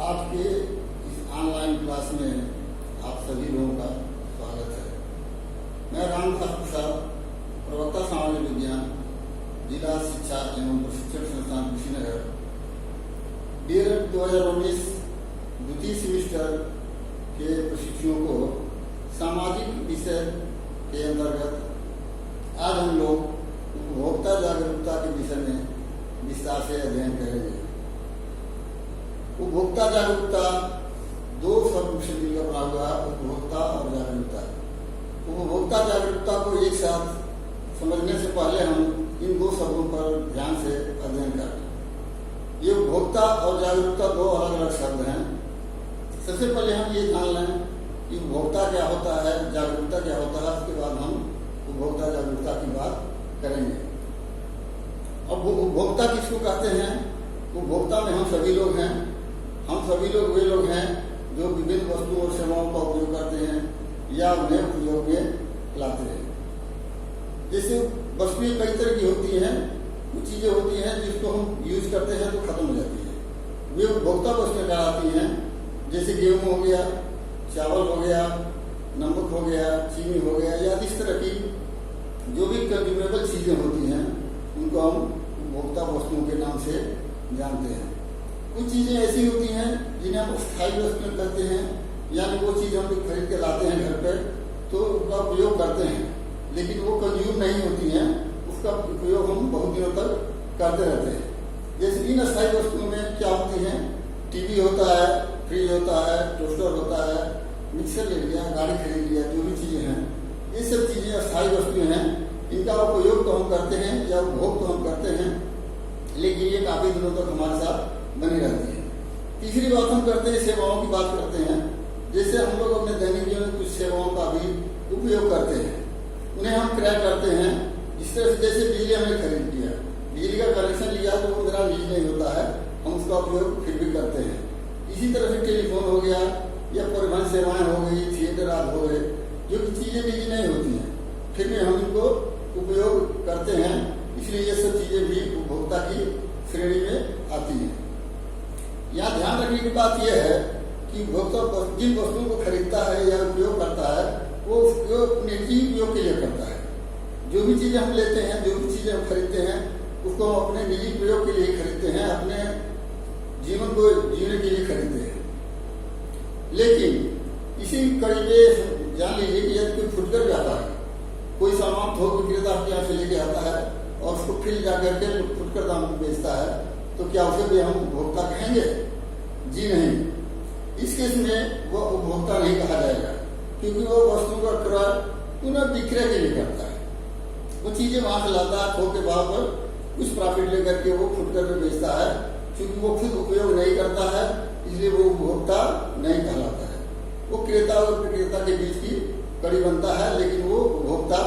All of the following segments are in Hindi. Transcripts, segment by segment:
आज के इस ऑनलाइन क्लास में आप सभी लोगों का स्वागत है। मैं रामदास प्रसाद, प्रवक्ता सामान्य विज्ञान, जिला शिक्षा एवं प्रशिक्षण संस्थान कुशीनगर, DELED 2019 द्वितीय सेमेस्टर के प्रशिक्षुओं को सामाजिक विषय के अंतर्गत आज हम लोग उपभोक्ता जागरूकता के विषय में विस्तार से अध्ययन करेंगे। उपभोक्ता जागरूकता दो शब्द से मिलकर बना हुआ है, उपभोक्ता और जागरूकता। उपभोक्ता जागरूकता को एक साथ समझने से पहले हम इन दो शब्दों पर ध्यान से अध्ययन करें। ये उपभोक्ता और जागरूकता दो अलग अलग शब्द हैं। सबसे पहले हम ये जान लें कि उपभोक्ता क्या होता है, जागरूकता क्या होता है, उसके बाद हम उपभोक्ता जागरूकता की बात करेंगे। अब उपभोक्ता किसको कहते हैं? उपभोक्ता में हम सभी लोग हैं। हम सभी लोग वे लोग हैं जो विभिन्न वस्तुओं और सेवाओं का उपयोग करते हैं या उन्हें उपयोग में लाते हैं। जैसे वस्तुएं कई तरह की होती हैं। कुछ चीजें होती हैं जिसको हम यूज करते हैं तो खत्म हो जाती है, वे उपभोक्ता वस्तुएं कहलाती हैं। जैसे गेहूं हो गया, चावल हो गया, नमक हो गया, चीनी हो गया, या इस तरह की जो भी कंज्यूमेबल चीजें होती हैं उनको हम उपभोक्ता वस्तुओं के नाम से जानते हैं। कुछ चीजें ऐसी होती हैं जिन्हें हम स्थायी वस्तुएं कहते हैं, यानी वो चीज हम खरीद के लाते हैं घर पर तो उसका उपयोग करते हैं, लेकिन वो कंज्यूम नहीं होती हैं, उसका उपयोग हम बहुत दिनों तक करते रहते हैं। जैसे इन अस्थायी वस्तुओं में क्या होती हैं? टीवी होता है, फ्रिज होता है, टोस्टर होता है, मिक्सर ले लिया, गाड़ी खरीद लिया, जो भी चीजें हैं, ये सब चीजें अस्थायी वस्तुएं हैं। इनका उपयोग तो हम करते हैं या उपभोग तो हम करते हैं, लेकिन ये काफी दिनों तक हमारे साथ बनी रहती है। तीसरी बात हम करते हैं, सेवाओं की बात करते हैं। जैसे हम लोग अपने दैनिक जीवन में कुछ सेवाओं का भी उपयोग करते हैं, उन्हें हम क्रय करते हैं। इस तरह से जैसे बिजली हमने खरीद लिया, बिजली का कनेक्शन लिया तो वो मेरा निजी नहीं होता है, हम उसका उपयोग फिर भी करते हैं। इसी तरह से टेलीफोन हो गया या परिवहन सेवाएं हो गई, थिएटर आदि हो गए, जो कि चीजें निजी नहीं होती हैं, फिर भी हम इनको उपयोग करते हैं। इसलिए ये सब चीजें भी उपभोक्ता की श्रेणी में आती हैं। यहाँ ध्यान रखने की बात यह है कि उपभोक्ता जिन वस्तुओं को खरीदता है या उपयोग करता है वो अपने निजी उपयोग के लिए करता है। जो भी चीजें हम लेते हैं, जो भी चीजें हम खरीदते हैं, उसको हम अपने निजी उपयोग के लिए खरीदते हैं, अपने जीवन को जीने के लिए खरीदते हैं। लेकिन इसी कड़ी में जान लीजिए कि यदि कोई फुटकर जाता है, कोई सामान थोक विक्रेता आपके यहाँ से लेके आता है और उसको फिर जाकर के फुटकर दाम में बेचता है, तो क्या उसे भी हम उपभोक्ता कहेंगे? जी नहीं। इस केस में वो उपभोक्ता नहीं कहा जाएगा, क्योंकि वो वस्तु का क्रय पुनः विक्रय के लिए करता है। वो चीजें वहां से लाता है थोक के भाव पर, कुछ प्रॉफिट लेकर के वो फुटकर में बेचता है। क्योंकि वो खुद उपयोग नहीं करता है, इसलिए वो उपभोक्ता नहीं कहलाता है। वो क्रेता और विक्रेता के बीच की कड़ी बनता है, लेकिन वो उपभोक्ता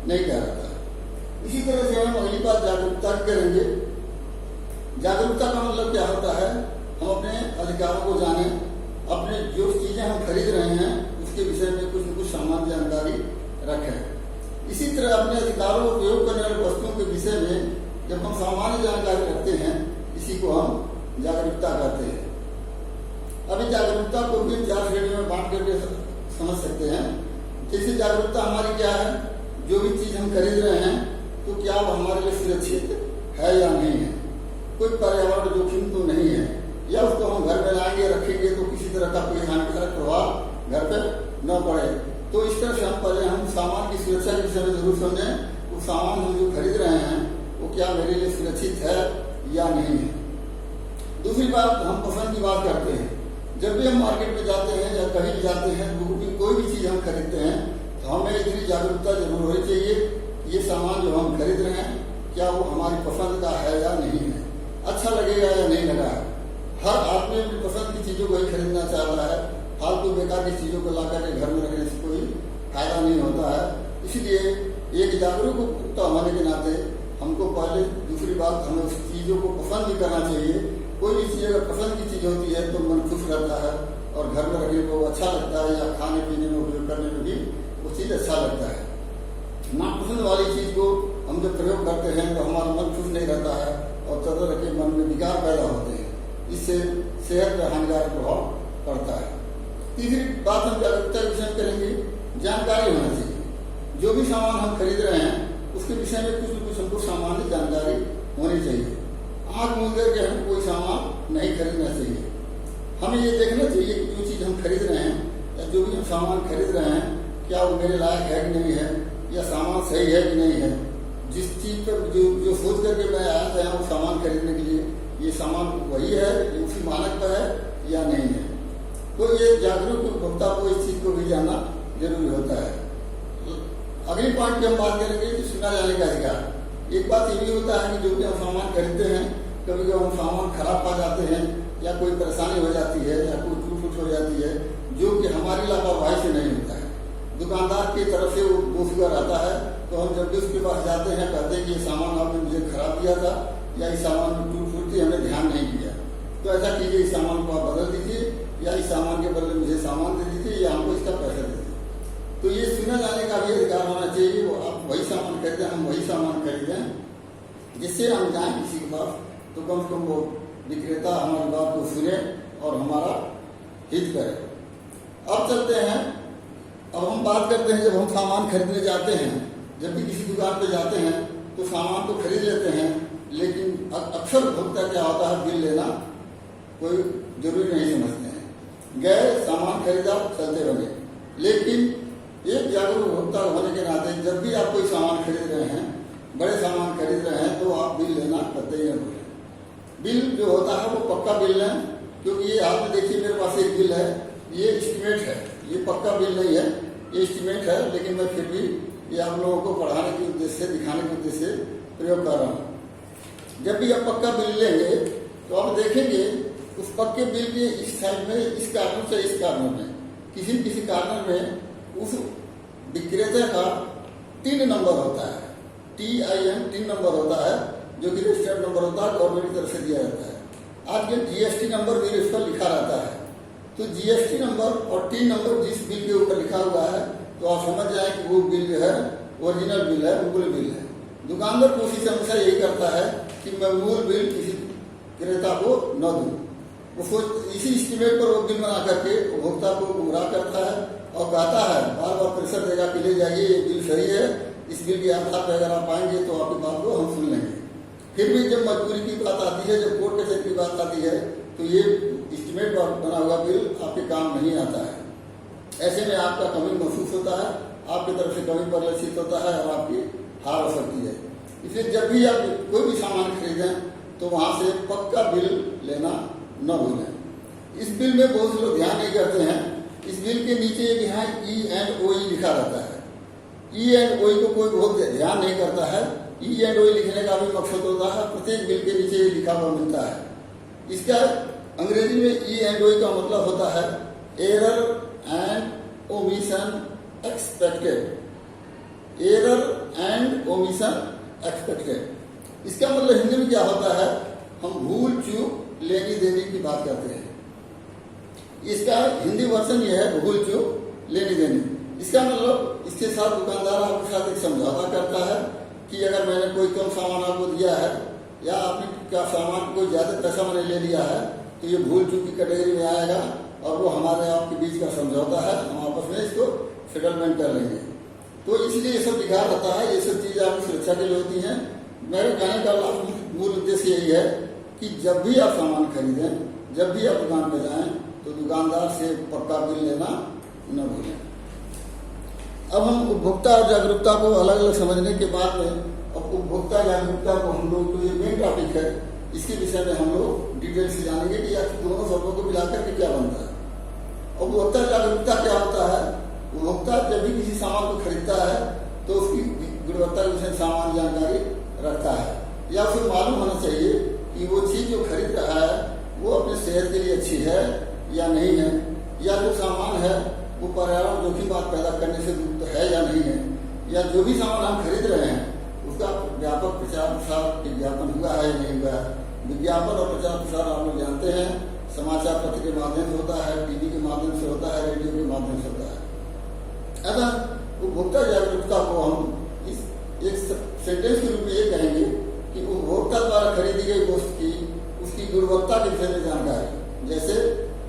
नहीं कहलाता है। इसी तरह से हम अगली बात जागरूकता करेंगे। जागरूकता का मतलब क्या होता है? हम अपने अधिकारों को जाने, अपने जो चीजें हम खरीद रहे हैं उसके विषय में कुछ न कुछ सामान्य जानकारी रखें। इसी तरह अपने अधिकारों का उपयोग करने वाले वस्तुओं के विषय में जब हम सामान्य जानकारी रखते हैं, इसी को हम जागरूकता कहते हैं। अभी जागरूकता को भी 4 श्रेणियों में बांट करके समझ सकते हैं। जैसे जागरूकता हमारी क्या है? जो भी चीज हम खरीद रहे हैं तो क्या वो हमारे लिए सुरक्षित है या नहीं है, कोई पर्यावरण जोखिम तो नहीं है, या उसको हम घर में लाएंगे रखेंगे तो किसी तरह का कोई हानिकारक प्रभाव घर पर न पड़े। तो इस तरह से हम पहले हम सामान की सुरक्षा के विषय में जरूर समझें। वो सामान हम जो खरीद रहे हैं वो क्या मेरे लिए सुरक्षित है या नहीं है। दूसरी बात, हम पसंद की बात करते हैं। जब भी हम मार्केट में जाते हैं या कहीं भी जाते हैं, कोई भी चीज हम खरीदते हैं, तो हमें इतनी जागरूकता जरूर होनी चाहिए। ये सामान जो हम खरीद रहे हैं क्या वो हमारी पसंद का है या नहीं है, अच्छा लगेगा या नहीं लगा है। हर आदमी अपनी पसंद की चीजों को ही खरीदना चाहता है। फालतू बेकार की चीजों को लाकर के घर में रखने से कोई फायदा नहीं होता है। इसलिए एक जागरूक उपभोक्ता होने के नाते हमको पहले, दूसरी बात, हमें उस चीजों को पसंद भी करना चाहिए। कोई भी चीज अगर पसंद की चीज होती है तो मन खुश रहता है और घर में रखने को अच्छा लगता है, या खाने पीने में उपयोग करने में भी वो चीज अच्छा लगता है। नापसंद वाली चीज को हम जब प्रयोग करते हैं तो हमारा मन खुश नहीं रहता है और तरह तरह के मन में विकार पैदा होते हैं। इससे सेहत पर हानिकारक प्रभाव पड़ता है। तीसरी बात हम जागरूकता के विषय में करेंगे, जानकारी होना चाहिए। जो भी सामान हम खरीद रहे हैं उसके विषय में कुछ न कुछ हमको सामान्य जानकारी होनी चाहिए। आंख मूंद करके हम कोई सामान नहीं खरीदना चाहिए। हमें ये देखना चाहिए कि जो चीज़ हम खरीद रहे हैं या जो भी हम सामान खरीद रहे हैं क्या वो मेरे लायक है कि नहीं है, या सामान सही है कि नहीं है। जिस चीज़ पर जो सोच करके मैं आया था यहाँ वो सामान खरीदने के लिए, ये सामान वही है, ये उसी मानक पर है या नहीं है। तो ये जागरूक उपभोक्ता को इस चीज़ को भी जानना जरूरी होता है। अगली पॉइंट की हम बात करेंगे कि सुना जाने का अधिकार। एक बात ये भी होता है कि जो भी हम सामान खरीदते हैं कभी कभी हम सामान खराब पा जाते हैं या कोई परेशानी हो जाती है या कोई टूट फूट हो जाती है, जो कि हमारी लापरवाही से नहीं होता है। दुकानदार की तरफ से वो दोषीगर आता है तो हम जब भी उसके पास जाते हैं कहते हैं कि ये सामान आपने मुझे खराब दिया था या इस सामान में टूट फूट थी, हमने ध्यान नहीं किया, तो ऐसा कीजिए इस सामान को आप बदल दीजिए या इस सामान के बदले मुझे सामान दे दीजिए या हमको इसका पैसा दे दीजिए। तो ये सुना जाने का भी अधिकार होना चाहिए। वो आप वही सामान खरीदें, हम वही सामान खरीदें, जिससे हम जाएं किसी के पास तो कम से कम वो विक्रेता हमारी बात को सुने और हमारा हित करे। अब चलते हैं, अब हम बात करते हैं जब हम सामान खरीदने जाते हैं, जब भी किसी दुकान पे जाते हैं तो सामान तो खरीद लेते हैं, लेकिन अक्सर भुगता क्या होता है, बिल लेना कोई जरूरी नहीं समझते हैं। गए सामान खरीदा चलते बने। लेकिन एक जागरूक उपभोक्ता होने के नाते जब भी आप कोई सामान खरीद रहे हैं, बड़े सामान खरीद रहे हैं, तो आप बिल लेना कतई न भूलें। बिल जो होता है वो पक्का बिल लें, क्योंकि ये आप देखिए मेरे पास एक बिल है, ये एस्टीमेट है, ये पक्का बिल नहीं है, ये एस्टीमेट है, लेकिन मैं फिर भी ये आप लोगों को पढ़ाने के उद्देश्य से, दिखाने के उद्देश्य से प्रयोग कर रहा हूँ। जब भी आप पक्का बिल लेंगे तो आप देखेंगे उस पक्के बिल के इस साइड में इस कारण से इस कारण में किसी कारण में उस विक्रेता का टिन नंबर होता है, TIN टिन नंबर होता है, जो कि रजिस्टर्ड नंबर होता है, गवर्नमेंट की तरफ से दिया जाता है। आज के GST नंबर भी इस पर लिखा रहता है। तो GST नंबर और टिन नंबर जिस बिल के ऊपर लिखा हुआ है तो आप समझ जाए कि वो बिल जो है ओरिजिनल बिल है, मूल बिल है। दुकानदार कोशिश हमेशा यही करता है कि मैं मूल बिल किसी क्रेता को न दूं। वो इसी एस्टीमेट पर वो बिल बना करके उपभोक्ता को गुमराह करता है और कहता है, बार बार प्रेशर देगा कि ले जाइए ये बिल सही है, इस बिल के आधार पर अगर आप आएंगे तो आपकी बात को हम सुन लेंगे। फिर भी जब मजबूरी की बात आती है, जब कोर्ट कचहरी की बात आती है, तो ये एस्टीमेट बना हुआ बिल आपके काम नहीं आता है। ऐसे में आपका कमी महसूस होता है, आपकी तरफ से कमी परिलक्षित होता है और आपकी हार हो सकती है। इसलिए जब भी आप कोई भी सामान खरीदें तो वहां से पक्का बिल लेना न भूलें। इस बिल में बहुत से लोग ध्यान नहीं करते हैं। इस बिल के नीचे यहाँ E&OE लिखा रहता है। E&OE को कोई बहुत ध्यान नहीं करता है। E&OE लिखने का भी मकसद होता है, प्रत्येक बिल के नीचे लिखा हुआ मिलता है। इसका अंग्रेजी में E&OE का मतलब होता है error and omission expected. Error and omission expected, इसका मतलब हिंदी में क्या होता है, हम भूल चूक लेनी देनी की बात करते हैं। इसका हिंदी वर्जन यह है भूल चूक लेनी देनी। इसका मतलब इसके साथ दुकानदार आपके साथ एक समझौता करता है कि अगर मैंने कोई कम सामान आपको दिया है या आपने क्या सामान कोई ज्यादा पैसा मैंने ले लिया है तो ये भूल चूक की कैटेगरी में आएगा और वो हमारे आपके बीच का समझौता है, हम आपस में इसको सेटलमेंट कर लेंगे। तो इसलिए ये सब लिखा रहता है, ये सब चीजें आपकी सुरक्षा के लिए होती हैं। मेरे कहने का मूल उद्देश्य यही है कि जब भी आप सामान खरीदें, जब भी आप दुकान पर जाएं तो दुकानदार से पक्का बिल लेना न भूलें। अब हम उपभोक्ता और जागरूकता को अलग अलग समझने के बाद में अब उपभोक्ता जागरूकता को हम लोग तो ये मेन टॉपिक है, इसके विषय में हम लोग डिटेल से जानेंगे कि आखिर दोनों शब्दों को मिलाकर के क्या बनता है। उपभोक्ता जागरूकता क्या होता है? उपभोक्ता जब भी किसी सामान को खरीदता है तो उसकी गुणवत्ता के विषय में सामान्य जानकारी रखता है, या उसे मालूम होना चाहिए कि वो चीज जो खरीद रहा है वो अपने सेहत के लिए अच्छी है या नहीं है, या जो सामान है वो पर्यावरण जोखिम बात पैदा करने से मुक्त है या नहीं है, या जो भी सामान हम खरीद रहे हैं उसका व्यापक प्रचार प्रसार विज्ञापन हुआ है या नहीं हुआ है। विज्ञापन और प्रचार प्रसार आप लोग जानते हैं, समाचार पत्र के माध्यम से होता है, टीवी के माध्यम से होता है, रेडियो के माध्यम से होता है। अगर उपभोक्ता जागरूकता को हम इस एक सेंटेंस के रूप में ये कहेंगे कि उपभोक्ता द्वारा खरीदी गई वस्तु की उसकी गुणवत्ता के विषय में जानकारी, जैसे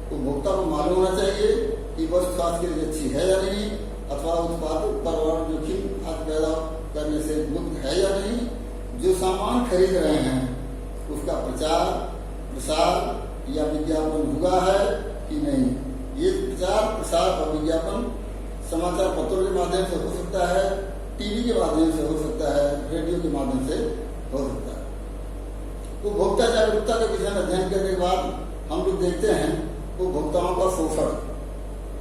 उपभोक्ता को मालूम होना चाहिए कि वस्तु स्वास्थ्य के लिए अच्छी है या नहीं, अथवा उत्पाद पर्यावरण जोखिम आदि पैदा करने से मुक्त है या नहीं, जो सामान खरीद रहे हैं उसका प्रचार प्रसार या विज्ञापन हुआ है कि नहीं। ये प्रचार प्रसार और विज्ञापन समाचार पत्रों के माध्यम से हो सकता है, टीवी के माध्यम से हो सकता है, रेडियो के माध्यम से हो सकता है। उपभोक्ता जागरूकता के विषय में अध्ययन करने के बाद हम लोग देखते हैं उपभोक्ताओं का शोषण,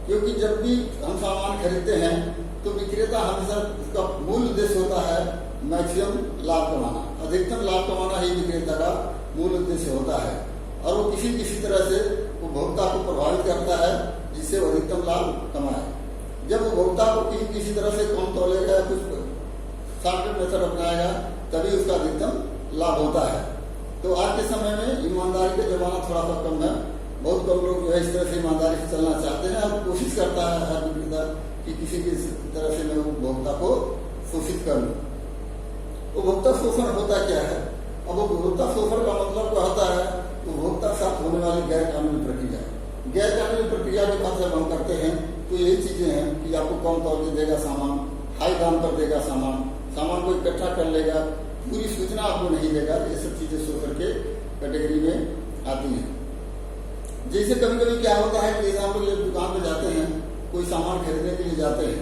क्योंकि जब भी हम सामान खरीदते हैं तो विक्रेता हमेशा उसका मूल उद्देश्य होता है मैक्सिमम लाभ कमाना, अधिकतम लाभ कमाना ही विक्रेता का मूल उद्देश्य होता है, और वो किसी तरह से उपभोक्ता को प्रभावित करता है जिससे वो अधिकतम लाभ कमाए। जब उपभोक्ता को किसी तरह से कम तोलेगा, कुछ शॉर्टकट मेथड अपनाएगा, तभी उसका अधिकतम लाभ होता है। तो आज के समय में ईमानदारी का जमाना थोड़ा सा कम है, बहुत कम लोग जो है इस तरह से ईमानदारी से चलना चाहते हैं, और कोशिश करता है हर विक्रेता कि किसी तरह से मैं उपभोक्ता को शोषित कर लूं। उपभोक्ता शोषण होता क्या है? अब उपभोक्ता शोषण का मतलब क्या होता है? उपभोक्ता साथ होने वाली गैर कानूनी प्रक्रिया। गैर कानूनी प्रक्रिया की बात जब हम करते हैं तो यही चीजें हैं कि आपको कम तौल पे देगा सामान, हाई दाम पर देगा सामान को इकट्ठा कर लेगा, पूरी सूचना आपको नहीं देगा। ये सब चीजें शोषण के कैटेगरी में आती हैं। जैसे कभी कभी क्या होता है कि हम लोग जब दुकान पे जाते हैं, कोई सामान खरीदने के लिए जाते हैं,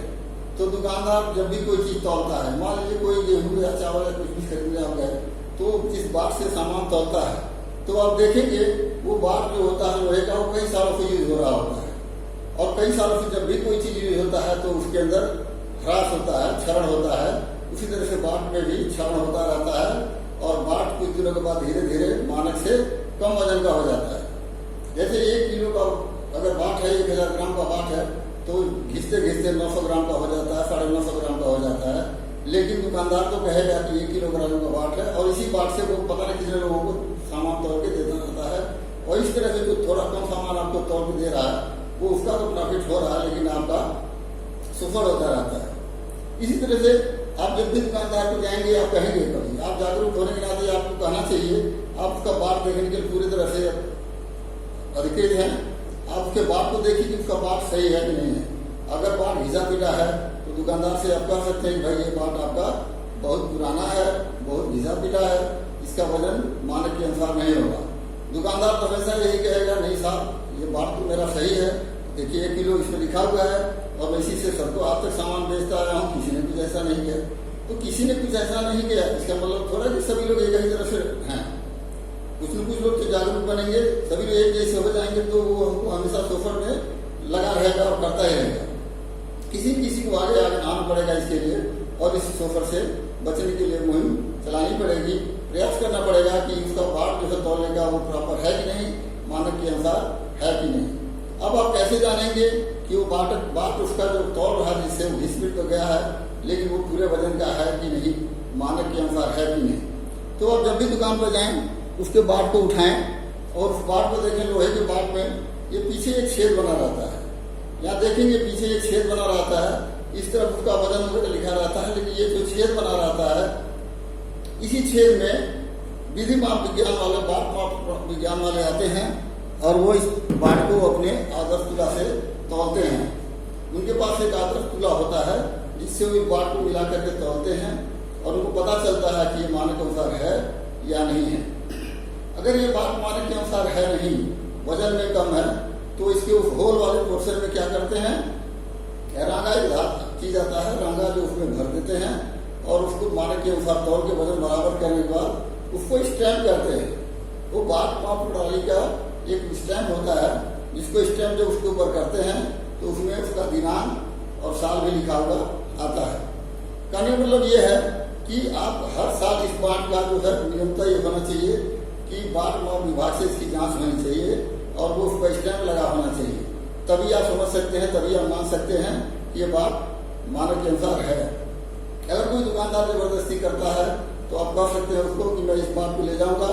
तो दुकानदार जब भी कोई चीज तौलता है, मान लीजिए कोई गेहूं या चावल या कुछ भी खरीदने आप गए, तो जिस बाट से सामान तौलता है तो आप देखेंगे वो बाट जो होता है लोहे का, वो कई सालों से यूज हो रहा होता है, और कई सालों से जब भी कोई चीज यूज होता है तो उसके अंदर ह्रास होता है, क्षरण होता है। उसी तरह से बाट में भी क्षरण होता रहता है, और बाट कुछ दिनों के बाद धीरे धीरे मानक से कम वजन का हो जाता है। जैसे 1 किलो का अगर बाट है, 1000 ग्राम का बाट है, तो घिसते घिसते 900 ग्राम का हो जाता है, 950 ग्राम का हो जाता है। लेकिन दुकानदार तो कहेगा कि 1 किलोग्राम का बाट है, और इसी बाट से वो पता नहीं कितने लोगों को सामान तोड़ के देना रहता है, और इस तरह से जो थोड़ा कम सामान आपको तोड़ के दे रहा है वो उसका तो प्रॉफिट हो रहा है, लेकिन आपका शोषण होता रहता है। इसी तरह से आप जब भी दुकानदार को जाएंगे, आप कहेंगे, कभी आप जागरूक होने के नाते आपको कहना चाहिए, आप उसका बाट देखने के लिए पूरी तरह से अधिकृत हैं, आप उसके बाट को देखिए कि उसका बाट सही है कि नहीं है। अगर बाट घिसा पीटा है तो दुकानदार से आप कह सकते हैं कि भाई ये बाट आपका बहुत पुराना है, बहुत घिसा पीटा है, इसका वजन मानक के अनुसार नहीं होगा। दुकानदार तो हमेशा यही कहेगा, नहीं साहब ये बाट तो मेरा सही है, देखिए 1 किलो इसमें लिखा हुआ है, और मैं इसी से सबको आज तक सामान बेचता आया हूँ, किसी ने कुछ ऐसा नहीं किया। तो किसी ने कुछ ऐसा नहीं किया, इसका मतलब थोड़ा कि सभी लोग एक ही तरह से हैं। कुछ न कुछ लोग तो जागरूक बनेंगे, सभी लोग एक जैसे हो जाएंगे तो वो हमको हमेशा शोषण में लगा रहेगा और करता ही रहेगा। किसी को आगे आना पड़ेगा इसके लिए, और इस शोषण से बचने के लिए मुहिम चलानी पड़ेगी, प्रयास करना पड़ेगा कि उसका बाट जो है तौलने का वो प्रॉपर है कि नहीं, मानक के अनुसार है कि नहीं। अब आप कैसे जानेंगे कि वो बाट उसका जो तौल रहा है जिससे वो घिस पीट तो गया है, लेकिन वो पूरे वजन का है कि नहीं, मानक के अनुसार है कि नहीं। तो आप जब भी दुकान पर जाएं उसके बाट को उठाएं और उस बाट को देखें। लोहे के बाट में ये पीछे एक छेद बना रहता है, यहाँ देखेंगे पीछे एक छेद बना रहता है, इस तरफ उसका वजन वगैरह लिखा रहता है, लेकिन ये जो छेद बना रहता है, इसी छेद में विधि माप विज्ञान वाले, बाट माप विज्ञान वाले आते हैं, और वो इस बाट को अपने आदर्श तुला से तौलते हैं। उनके पास एक आदर्श तुला होता है जिससे वो बाट को मिला करके तौलते हैं, और उनको पता चलता है कि ये मानक के अनुसार है या नहीं है। अगर ये बाट मानक के अनुसार है नहीं, वजन में कम है, तो इसके उस होल वाले पोर्शन में क्या करते हैं, रांगा की जाता है, रांगा जो उसमें भर देते हैं, और उसको मानक के अनुसार तौल के वजन बराबर करने के बाद उसको स्टैम्प करते हैं। वो बाट माप प्रणाली का एक स्टैम्प होता है, जिसको स्टैम्प जब उसके ऊपर करते हैं तो उसमें उसका दिनांक और साल भी लिखा हुआ आता है। कहने का मतलब ये है कि आप हर साल इस बाट का जो है नियमता ये होना चाहिए कि बाट माप विभाग से इसकी जांच होनी चाहिए, और वो उसका स्टैम्प लगा होना चाहिए। तभी आप समझ सकते हैं, तभी आप मान सकते हैं कि ये बाट मानक के अनुसार है। अगर कोई दुकानदार जबरदस्ती करता है तो आप कह सकते हैं उसको कि मैं इस बाट को ले जाऊंगा,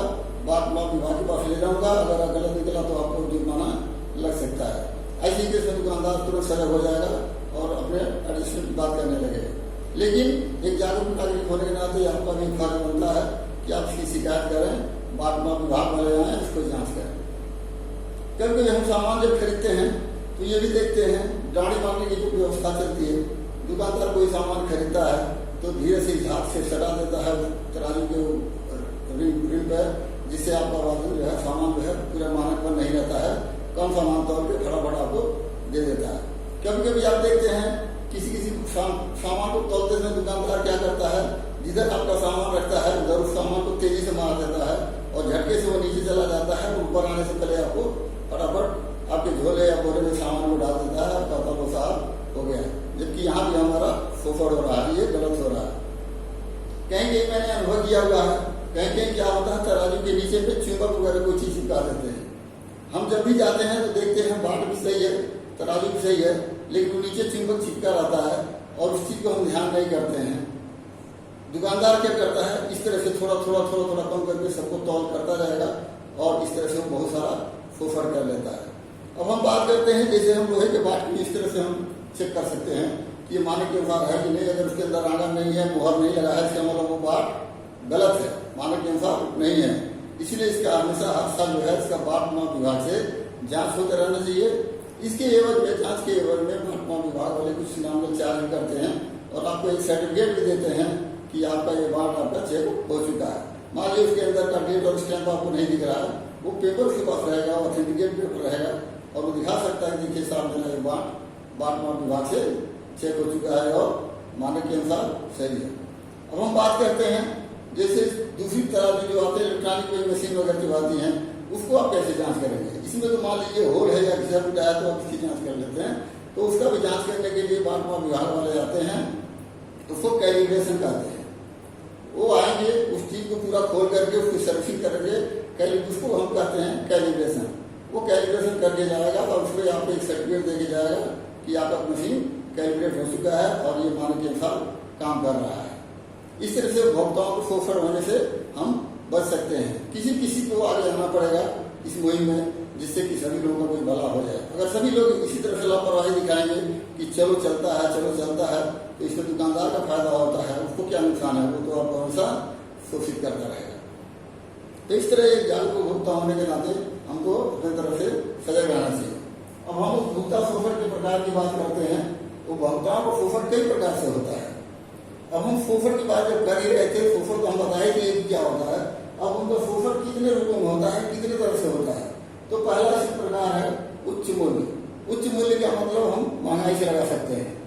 बाट माप विभाग के पास ले जाऊंगा, अगर गलत निकला तो आपको जुर्माना लग सकता है। ऐसी केस में दुकानदार तुरंत सजग हो जाएगा और अपने एडिशनल की बात करने लगेगा। लेकिन एक जागरूक नागरिक होने के नाते आपका भी फर्ज बनता है कि आप इसकी शिकायत करें, बाट माप विभाग वाले आए, इसको जांच करें। कभी कभी हम सामान जब खरीदते हैं तो ये भी देखते हैं गाड़ी मारने की जो व्यवस्था चलती है, दुकानदार कोई सामान खरीदता है तो धीरे से हाथ से सटा देता है तराजू के रिंग पर, जिससे आपका वजन जो है सामान जो है पूरा मानक पर नहीं रहता है, कम सामान तौर पर फटाफट आपको दे देता है। कभी कभी आप देखते हैं किसी सामान को तोलते समय दुकानदार क्या करता है, जिधर आपका सामान रखता है उधर उस सामान को तेजी से मार देता है और झटके से वो नीचे चला जाता है, ऊपर आने से पहले आपको फटाफट आपके झोले या बोरे में सामान को डाल देता है, आपका तब साफ हो गया। जबकि यहाँ भी हमारा फोफड़ हो रहा है, ये गलत हो रहा है। कहीं कहीं मैंने अनुभव किया हुआ है, कहीं कहीं क्या होता है तराजू के नीचे पे चुंबक वगैरह कोई चीज चिपका देते हैं। हम जब भी जाते हैं तो देखते हैं बाट भी सही है, तराजू भी सही है, लेकिन वो नीचे चुंबक चिपका रहता है और उस चीज को हम ध्यान नहीं करते हैं। दुकानदार क्या करता है, इस तरह से थोड़ा कम करके सबको तौल करता जाएगा और इस तरह से वो बहुत सारा फोफड़ कर लेता है। अब हम बात करते हैं जैसे हम लोहे के बाट को इस तरह से हम चेक कर सकते हैं कि ये मानक के अनुसार है कि नहीं। अगर उसके अंदर आंगन नहीं है, मुहर नहीं लगा है, इसका मतलब वो बाट गलत है, मानक के अनुसार नहीं है। इसलिए इसका हमेशा हर साल जो है इसका बाट माप विभाग से जांच होते रहना चाहिए। इसके एवज में, जांच के एवज में बाट माप विभाग वाले कुछ नाम का चार्ज करते हैं और आपको एक सर्टिफिकेट भी देते हैं कि आपका ये बाट आपका चेक हो चुका है। मान लीजिए उसके अंदर का डेट और स्टैंप आपको नहीं दिख रहा है, वो पेपर उसके पास रहेगा, ऑथेंटिकेट पेपर रहेगा और वो दिखा सकता है कि देखिए साहब मेरा ये बाट माप विभाग से चेक हो चुका है और मानक के अनुसार सही है। अब हम बात करते हैं जैसे दूसरी तरह की जो आते हैं इलेक्ट्रॉनिक कोई मशीन वगैरह जो आती हैं, उसको आप कैसे जांच करेंगे। इसमें तो मान लीजिए होल है या घिसा पिटा है तो आप इसकी जांच कर लेते हैं, तो उसका भी जांच करने के लिए बाट माप विभाग वाले आते हैं, उसको कैलिब्रेशन कहते हैं। वो आएंगे, उस चीज को पूरा खोल करके उसकी सर्विसिंग करेंगे, उसको हम कहते हैं कैलिब्रेशन। वो कैलिब्रेशन करके जाएगा और उसमें आपको एक सर्टिफिकेट देके जाएगा कि आपका मशीन कैलिब्रेट हो चुका है और ये मानक के अनुसार काम कर रहा है। इस तरह से उपभोक्ताओं को शोषण होने से हम बच सकते हैं। किसी को आगे आना पड़ेगा इस मुहिम में, जिससे कि सभी लोगों का कोई भला हो जाए। अगर सभी लोग इसी तरह से लापरवाही दिखाएंगे कि चलो चलता है, तो इसमें दुकानदार का फायदा होता है, उसको क्या नुकसान है, वो तो आपको हमेशा शोषित करता रहेगा। तो इस तरह एक जागरूक उपभोक्ता होने के नाते हमको अपनी तरफ से सजग रहना चाहिए। अब हम उपभोक्ता शोषण के प्रकार की बात करते हैं, उपभोक्ताओं को शोषण कई प्रकार से होता है। अब हम शोषण की बात जब कर ही रहे थे, शोषण तो हम बताए कि क्या होता है। अब उनका शोषण कितने रूपों में होता है, कितने तरह से होता है। तो पहला इस प्रकार है उच्च मूल्य। उच्च मूल्य का मतलब हम महंगाई से लगा सकते हैं।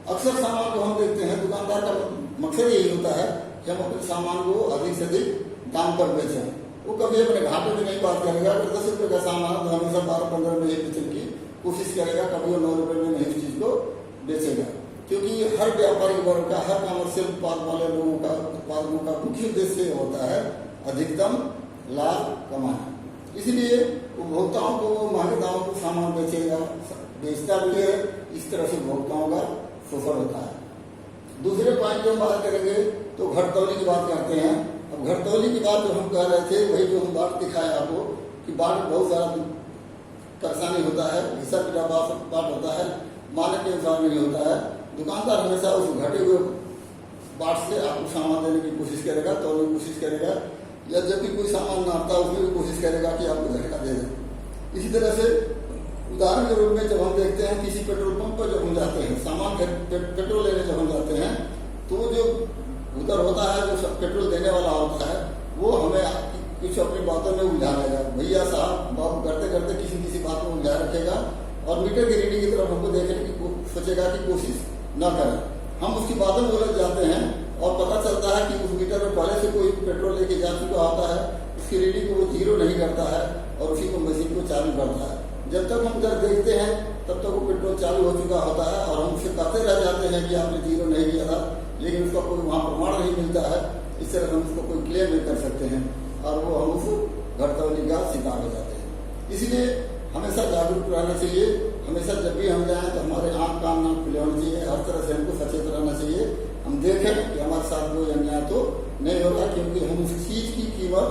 अक्सर सामान को हम देखते हैं, दुकानदार का मकसद यही होता है कि हम अपने सामान को अधिक से अधिक दाम पर बेचें। वो कभी अपने घाटे में नहीं बात करेगा। अगर 10 रुपये का सामान तो हमेशा 12-15 में बेचने की कोशिश करेगा, कभी वो 9 रुपये में नहीं उस चीज को बेचेगा। क्योंकि हर व्यापारिक वर्ग का, हर कमर्शियल उत्पाद वाले लोगों का, उत्पादकों का मुख्य उद्देश्य होता है अधिकतम लाभ कमाना। इसलिए उपभोक्ताओं को महंगे दामों पर सामान बेचता भी है। इस तरह से उपभोक्ताओं का शोषण होता है। दूसरे पॉइंट जो हम बात करेंगे तो घटतौली की बात करते हैं। अब घटतौली की बात जो हम कह रहे थे, वही जो हम बात दिखाए आपको कि बाट में बहुत सारा परेशानी होता है, घिसा पिटा बाट होता है, मानक के अनुसार नहीं होता है। दुकानदार हमेशा उस घटे हुए बाट से आपको सामान देने की कोशिश करेगा, तोड़ने की कोशिश करेगा, या जब भी कोई सामान नापता है उसमें भी कोशिश करेगा कि आपको झटका दे दे। इसी तरह से उदाहरण के रूप में जब हम देखते हैं किसी पेट्रोल पंप पर जब हम जाते हैं, सामान पेट्रोल लेने जब हम जाते हैं, तो जो उधर होता है, जो पेट्रोल देने वाला होता है, वो हमें कुछ अपनी बातों में उलझा रहेगा। भैया साहब बाबू करते करते किसी बात में उलझा रखेगा और मीटर की रीडिंग की तरफ हमको देखने की सोचेगा कि कोशिश न करें। हम उसकी बातों में उलझ जाते हैं और पता चलता है कि उस मीटर में पहले से कोई पेट्रोल लेके जा चुका होता है, उसकी रीडिंग को वो 0 नहीं करता है और उसी को मशीन को चालू करता है। जब तक हम उधर देखते हैं तब तक वो पेट्रोल चालू हो चुका होता है और हम उससे कहते रह जाते हैं कि आपने 0 नहीं किया था, लेकिन उसका कोई वहाँ प्रमाण नहीं मिलता है। इस तरह हम उसको कोई क्लेम नहीं कर सकते हैं और वो हम उस घटतौली का शिकार हो जाते हैं। इसलिए हमेशा जागरूक रहना चाहिए। हमेशा जब भी हम जाएं तो हमारे आंख कान नाक खुले होने चाहिए। हर तरह से हमको सचेत रहना चाहिए। हम देखें कि हमारे साथ कोई अन्याय तो नहीं होगा, क्योंकि हम उस चीज की कीमत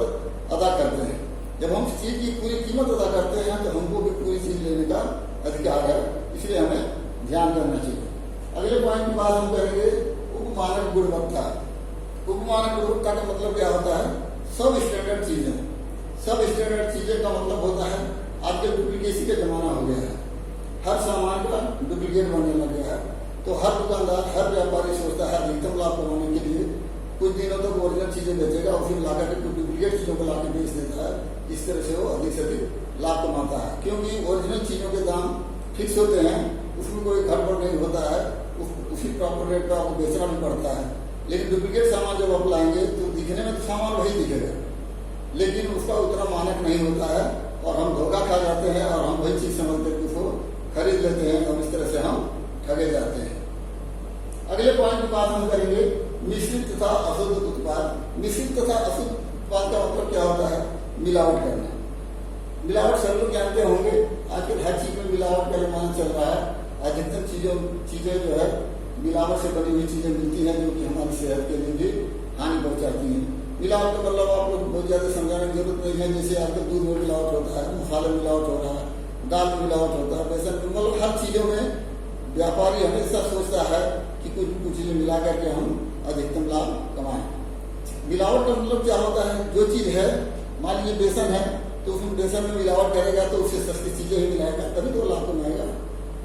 अदा करते हैं। जब हम उस चीज की पूरी कीमत अदा करते हैं तो हमको भी पूरी चीज लेने का अधिकार है। इसलिए हमें ध्यान करना चाहिए। अगले पॉइंट की बात हम करेंगे उपमानक गुणवत्ता। उपमानक गुणवत्ता का मतलब क्या होता है? सब स्टैंडर्ड चीजें। सब स्टैंडर्ड चीजें का मतलब होता है आजकल डुप्लीकेसी का जमाना हो गया है, हर सामान का डुप्लीकेट बनने लग गया है। तो हर दुकानदार, हर व्यापारी सोचता है अधिकतम लाभ कमाने के लिए कुछ दिनों तक ओरिजिनल चीजें बेचेगा और फिर लाकर के कुछ डुप्लीकेट चीजों को लाकर बेच देता है। इस तरह से वो अधिक से अधिक लाभ कमाता है, क्योंकि ओरिजिनल चीजों के दाम फिक्स होते हैं, उसमें कोई गड़बड़ नहीं होता है, उसी प्रॉपर रेट पर आपको बेचना भी पड़ता है। लेकिन डुप्लीकेट सामान जब आप लाएंगे तो दिखने में तो सामान वही दिखेगा, लेकिन उसका उतना मानक नहीं होता है और हम धोखा खा जाते हैं और हम वही चीज समझ करके उसको खरीद लेते हैं और इस तरह से हम ठगे जाते हैं। अगले पॉइंट की बात हम करेंगे मिश्रित तथा अशुद्ध उत्पाद। मिश्रित तथा अशुद्ध उत्पाद का मतलब क्या होता है? मिलावट करना। मिलावट सब लोग जानते होंगे, आजकल हर चीज में मिलावट का जमाना चल रहा है। अधिकतर चीजें जो है मिलावट से बनी हुई चीजें मिलती हैं, जो कि हमारी सेहत के लिए भी हानि पहुंचाती हैं। मिलावट का मतलब आप लोग बहुत ज्यादा समझाने की जरूरत नहीं है। जैसे आजकल दूध में मिलावट होता है, मसाले में मिलावट हो रहा है, दाल में मिलावट होता है, बेसन में, मतलब हर चीजों में व्यापारी हमेशा सोचता है कि कुछ चीजें मिला करके हम अधिकतम लाभ कमाएं। मिलावट का मतलब क्या होता है? जो चीज है, मान लीजिए बेसन है तो उसमें बेसन में मिलावट करेगा तो उससे सस्ती चीजें ही मिलाएगा, तभी तो लाभ कमाएगा।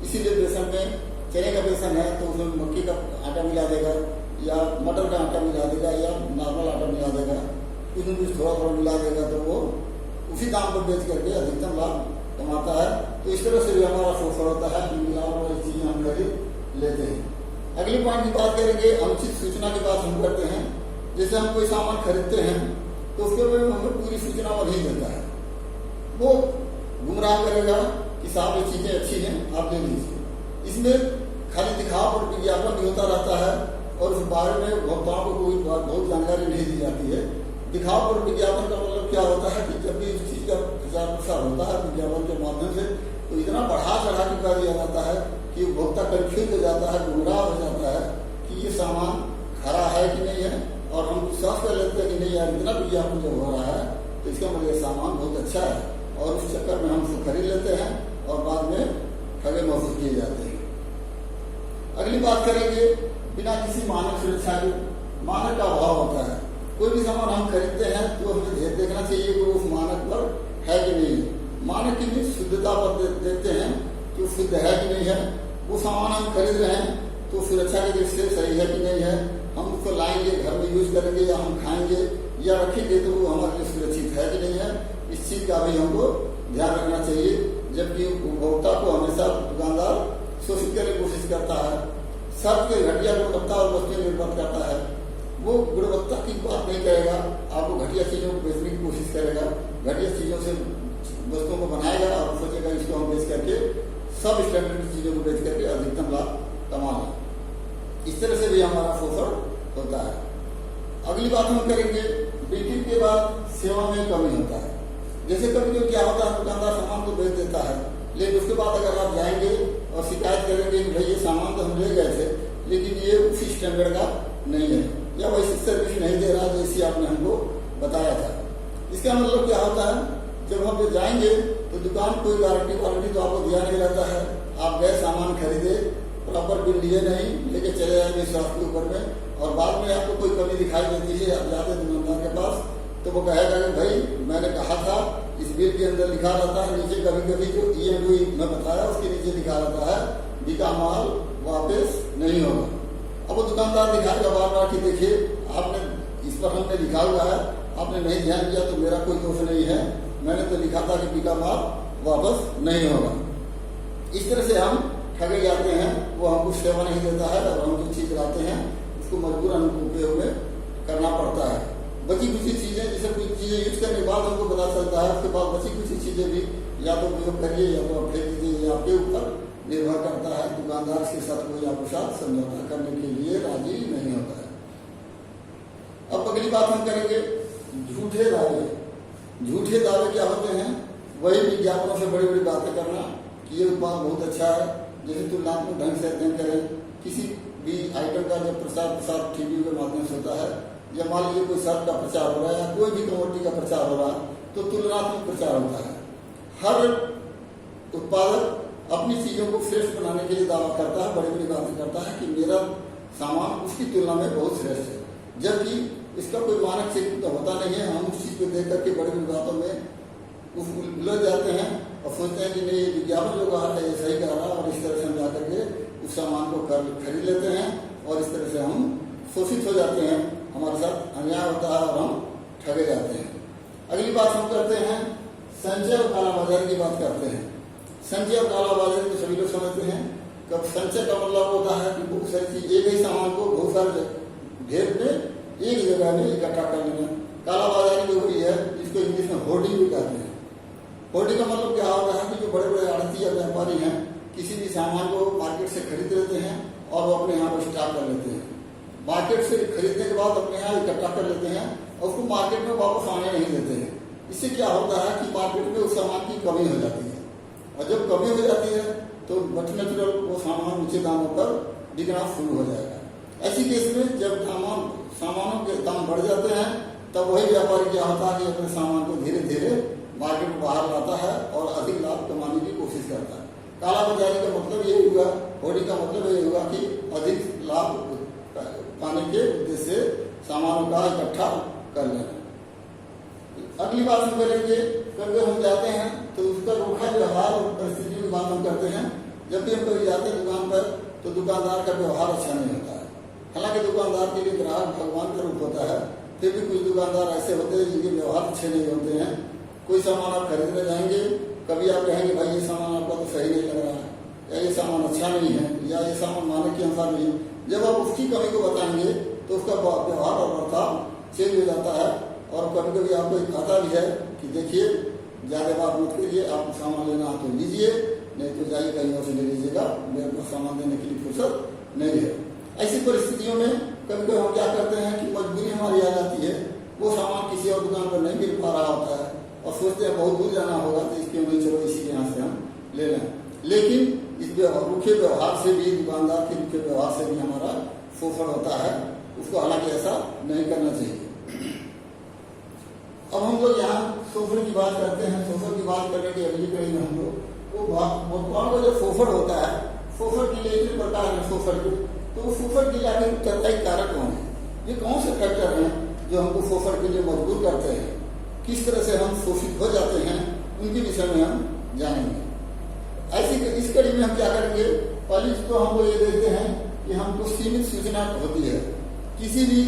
इसीलिए बेसन में, चने का बेसन है तो उसमें मक्की का आटा मिला देगा या मटर का आटा मिला देगा या नॉर्मल आटा मिला देगा, कुछ न कुछ थोड़ा थोड़ा मिला देगा तो वो उसी दाम पर बेच करके अधिकतम लाभ कमाता है। तो इस तरह से भी हमारा शोषण होता है कि मिलावट वाली चीजें हम खरीद लेते हैं। अगले पॉइंट की बात करेंगे, अनुचित सूचना की बात हम करते हैं। जैसे हम कोई सामान खरीदते हैं तो उसके बारे में हमें पूरी सूचना नहीं देता है, वो गुमराह करेगा कि साहब ये चीजें अच्छी हैं, आप ले लीजिए। इसमें खाली दिखाव और विज्ञापन भी होता रहता है और उस बारे में उपभोक्ताओं को कोई बहुत जानकारी नहीं दी जाती है। दिखाव और विज्ञापन का मतलब क्या होता है कि जब भी इस चीज का प्रचार प्रसार होता है विज्ञापन के माध्यम से, तो इतना बढ़ा चढ़ा के कर दिया जाता है कि उपभोक्ता कंफ्यूज हो जाता है, गुमराह हो जाता है कि ये सामान खरा है कि नहीं है, और हम विश्वास कर लेते हैं कि नहीं यार इतना विज्ञापन जब हो रहा है तो इसका मतलब ये सामान बहुत अच्छा है, और उस चक्कर में हम उसको खरीद लेते हैं और बाद में ठगे महसूस किए जाते हैं। अगली बात करेंगे बिना किसी मानक सुरक्षा के। मानक का अभाव होता है। कोई भी सामान हम खरीदते हैं तो हमें देखना चाहिए कि उस मानक पर है कि नहीं। मानक की भी शुद्धता पर देखते हैं कि शुद्ध है कि नहीं है। वो सामान हम खरीद रहे हैं तो सुरक्षा की दृष्टि से सही है कि नहीं है, हम उसको लाएंगे, घर में यूज करेंगे या हम खाएंगे या रखेंगे तो वो हमारे लिए सुरक्षित है कि नहीं है, इस चीज का भी हमको ध्यान रखना चाहिए। जबकि उपभोक्ता को हमेशा दुकानदार शोषित करने की कोशिश करता है, सबके घटिया गुणवत्ता और वस्तु निर्भर करता है। वो गुणवत्ता की बात नहीं करेगा, आपको घटिया चीजों को बेचने की कोशिश करेगा, घटिया चीजों से वस्तुओं को बनाएगा और सोचेगा इसको हम बेच करके सब स्टैंडर्ड चीजों को बेच करके अधिकतम लाभ कमाना। इस तरह से भी हमारा शोषण होता है। अगली बात हम करेंगे बिक्री के बाद सेवा में कमी होता है। जैसे कभी कभी क्या होता है, दुकानदार सामान तो बेच देता है, लेकिन उसके बाद अगर आप जाएंगे और शिकायत करेंगे कि भाई ये सामान तो हम ले गए थे लेकिन ये उसी स्टैंडर्ड का नहीं है या वैसी सर्विस नहीं दे रहा जैसी आपने हमको बताया था। इसका मतलब क्या होता है, जब हम जाएंगे तो दुकान कोई गारंटी वारंटी तो आपको दिया नहीं रहता है। आप गए सामान खरीदे, प्रॉपर बिल लिए नहीं, लेके चले जाएंगे विश्वास के ऊपर में, और बाद में आपको कोई कमी दिखाई देती है, आप जाते दुकानदार के पास तो वो कहेगा कि भाई मैंने कहा था, इस बिल के अंदर लिखा रहता है नीचे, कभी कभी जो EMI मैं बताया उसके नीचे लिखा रहता है बिका माल वापस नहीं होगा। अब वो दुकानदार दिखाएगा बार बार कि देखिए आपने इस पर हमने लिखा हुआ है, आपने नहीं ध्यान दिया तो मेरा कोई दोष नहीं है, मैंने तो लिखा था कि बिका माल वापस नहीं होगा। इस तरह से हम ठगे जाते हैं, वो हमको सेवा नहीं देता है और हम जो चीज लाते हैं उसको मजबूरन उपयोग में करना पड़ता है। बची कुछ चीजें, जैसे कुछ चीजें यूज करने के बाद हमको पता चलता है, उसके बाद बची कुछ चीजें भी या तो उपयोग करिए या तो फेंक दीजिए, या आपके ऊपर निर्भर करता है। दुकानदार के साथ कोई आपके साथ समझौता करने के लिए राजी नहीं होता है। अब अगली बात हम करेंगे झूठे दावे। झूठे दावे क्या होते हैं? वही विज्ञापनों से बड़ी बड़ी बातें करना कि ये उत्पाद बहुत अच्छा है, जैसे तुलनात्मक ढंग से अध्ययन करें। किसी भी आइटम का जब प्रसार टीवी के माध्यम से होता है, या मान लीजिए कोई शर्ट का प्रचार हो रहा है या कोई भी कमोडिटी का प्रचार हो रहा है, तो तुलनात्मक प्रचार होता है। हर उत्पादक अपनी चीजों को श्रेष्ठ बनाने के लिए दावा करता है, बड़ी बड़ी बातें करता है कि मेरा सामान उसकी तुलना में बहुत श्रेष्ठ है, जबकि इसका कोई मानक क्षेत्र तो होता नहीं है। हम उस चीज को देख करके बड़ी बड़ी बातों में उलझ जाते हैं और सोचते हैं कि नहीं विज्ञापन जो कहा था ये सही कह रहा है, और इस तरह से हम जाकर के उस सामान को खरीद लेते हैं और इस तरह से हम शोषित हो जाते हैं, हमारे साथ अन्याय होता है और हम ठगे जाते हैं। अगली बात हम करते हैं संचय और कालाबाजारी की बात करते हैं। संचय और कालाबाजारी तो सभी लोग समझते हैं। कब संचय का मतलब होता है कि बहुत सारी चीज एक ही सामान को बहुत सारे ढेर में एक जगह में इकट्ठा कर लेना। कालाबाजारी जो हुई है इसको इंग्लिश में होर्डिंग भी कहते हैं। होर्डिंग का मतलब क्या होता है कि जो बड़े बड़े आड़ती या व्यापारी हैं किसी भी सामान को मार्केट से खरीद लेते हैं और वो अपने यहाँ पर स्टॉक कर लेते हैं। मार्केट से खरीदने के बाद अपने यहाँ इकट्ठा कर लेते हैं और उसको मार्केट में वापस आने नहीं देते हैं। इससे क्या होता है कि मार्केट में उस सामान की कमी हो जाती है, और जब कमी हो जाती है तो नेचुरल वो सामान ऊंचे दामों पर बिकना शुरू हो जाएगा। ऐसी केस में जब सामानों के दाम बढ़ जाते हैं तब वही व्यापारी क्या होता है कि अपने सामान को धीरे धीरे मार्केट में बाहर लाता है और अधिक लाभ कमाने की कोशिश करता है। कालाबाजारी का मतलब ये हुआ, होर्डिंग का मतलब ये हुआ कि अधिक लाभ पाने के उद्देश्य से सामानों का इकट्ठा कर लेना। अगली बात हम करेंगे, कभी हम जाते हैं तो उसका रूखा व्यवहार और परिस्थिति की बात हम करते हैं। जब भी हम कभी जाते हैं दुकान पर तो दुकानदार का व्यवहार अच्छा नहीं होता है। हालांकि दुकानदार के लिए ग्राहक भगवान का रूप होता है, फिर भी कुछ दुकानदार ऐसे होते हैं जिनके व्यवहार अच्छे नहीं होते हैं। कोई सामान आप खरीदने जाएंगे, कभी आप कहेंगे भाई ये सामान आपका तो सही नहीं लग रहा है, या ये सामान अच्छा नहीं है, या ये सामान मानक के अनुसार नहीं है। जब आप उसकी कमी को बताएंगे तो उसका व्यवहार और बर्ताव चेंज हो जाता है। और कभी कभी आपको एक आता भी है कि देखिए ज़्यादा बात मत करिए, आप सामान लेना तो लीजिए, नहीं तो जाइए कहीं और से ले लीजिएगा, मेरे को सामान देने के लिए फुर्सत नहीं है। ऐसी परिस्थितियों में कभी कभी हम क्या करते हैं कि मजबूरी हमारी आ जाती है, वो सामान किसी और दुकान पर नहीं मिल पा रहा होता है और सोचते हैं बहुत दूर जाना होगा तो इसके लिए चलो इसी के यहाँ से हम ले लें। लेकिन इस रूखे व्यवहार से भी, दुकानदार के रूखे व्यवहार से भी हमारा शोषण होता है। उसको हालांकि ऐसा नहीं करना चाहिए। अब हम लोग यहाँ शोषण की बात करते हैं। शोषण की बात करने की अगली कड़ी में हम लोग वर्तमान का जो शोषण होता है, शोषण के लिए इतने प्रकार है शोषण के, तो शोषण के लिए आगे उत्तरदायी कारक कौन है? ये कौन से फैक्टर हैं जो हमको शोषण के लिए मजबूर करते हैं? किस तरह से हम शोषित हो जाते हैं, उनके विषय में हम जानेंगे। ऐसी इस कड़ी में हम क्या करेंगे, पहले तो हम लोग ये देखते हैं कि हमको सीमित सूचना होती है। किसी भी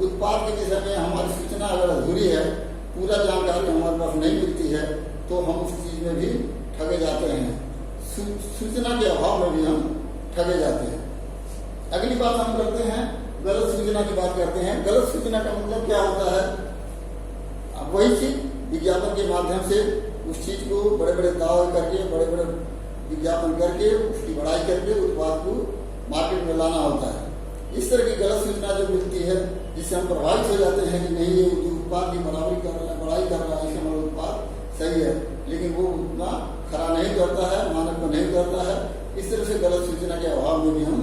उत्पाद के विषय में हमारी सूचना अगर अधूरी है, पूरा जानकारी हमारे पास नहीं मिलती है, तो हम उस चीज में भी ठगे जाते हैं। सूचना के अभाव में भी हम ठगे जाते हैं। अगली बात हम करते हैं गलत सूचना की बात करते हैं। गलत सूचना का मतलब क्या होता है? अब वही चीज विज्ञापन के माध्यम से उस चीज को बड़े बड़े दावे करके, बड़े बड़े विज्ञापन करके, उसकी बढ़ाई करके उत्पाद को मार्केट में लाना होता है। इस तरह की गलत सूचना जो मिलती है जिससे हम प्रभावित हो जाते हैं कि नहीं ये उत्पाद की बराबरी कर रहा है, बढ़ाई कर रहा है, इससे हमारा उत्पाद सही है, लेकिन वो उतना खरा नहीं करता है, मानक को नहीं करता है। इस तरह से गलत सूचना के अभाव में भी हम